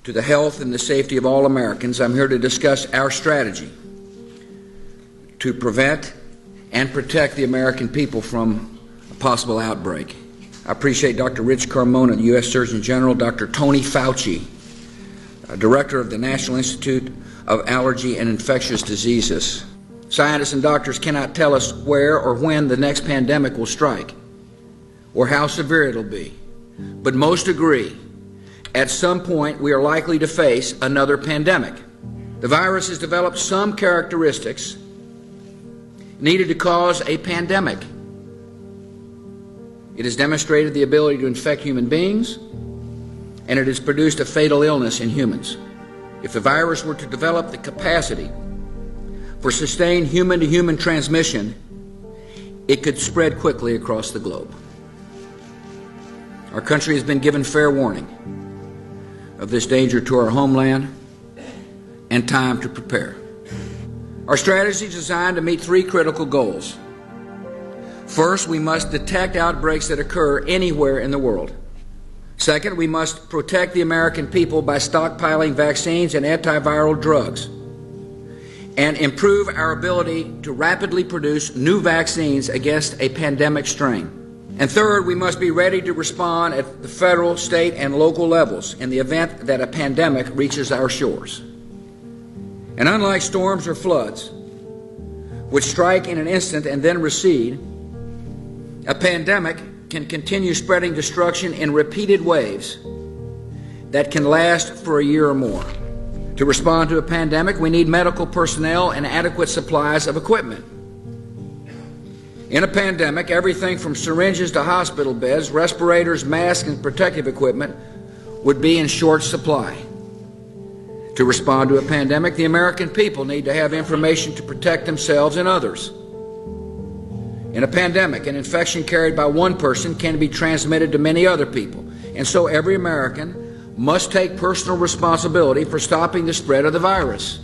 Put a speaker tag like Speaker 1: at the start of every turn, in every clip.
Speaker 1: to the health and the safety of all Americans, I'm here to discuss our strategy to prevent and protect the American people from a possible outbreak. I appreciate Dr. Rich Carmona, the U.S. Surgeon General, Dr. Tony Fauci, Director of the National Institute of Allergy and Infectious Diseases. Scientists and doctors cannot tell us where or when the next pandemic will strike or how severe it'll be, but most agree at some point we are likely to face another pandemic. The virus has developed some characteristics needed to cause a pandemic. It has demonstrated the ability to infect human beings, and it has produced a fatal illness in humans. If the virus were to develop the capacity for sustained human-to-human transmission, it could spread quickly across the globe. Our country has been given fair warning of this danger to our homeland and time to prepare. Our strategy is designed to meet three critical goals. First, we must detect outbreaks that occur anywhere in the world. Second, we must protect the American people by stockpiling vaccines and antiviral drugs and improve our ability to rapidly produce new vaccines against a pandemic strain. And third, we must be ready to respond at the federal, state, and local levels in the event that a pandemic reaches our shores. And unlike storms or floods, which strike in an instant and then recede, a pandemic can continue spreading destruction in repeated waves that can last for a year or more. To respond to a pandemic, we need medical personnel and adequate supplies of equipment. In a pandemic, everything from syringes to hospital beds, respirators, masks, and protective equipment would be in short supply. To respond to a pandemic, the American people need to have information to protect themselves and others. In a pandemic, an infection carried by one person can be transmitted to many other people, and so every American must take personal responsibility for stopping the spread of the virus.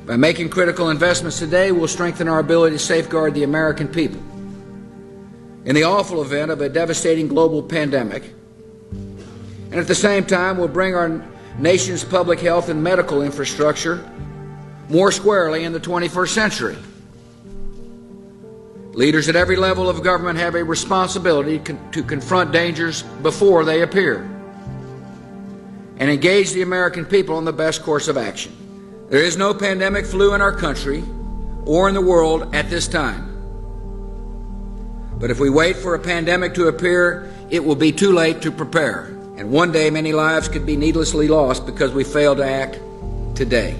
Speaker 1: By making critical investments today, we'll strengthen our ability to safeguard the American people. In the awful event of a devastating global pandemic, and at the same time, we'll bring our nation's public health and medical infrastructure more squarely in the 21st century. Leaders at every level of government have a responsibility to confront dangers before they appear and engage the American people on the best course of action. There is no pandemic flu in our country or in the world at this time. But if we wait for a pandemic to appear, it will be too late to prepare. And one day, many lives could be needlessly lost because we failed to act today.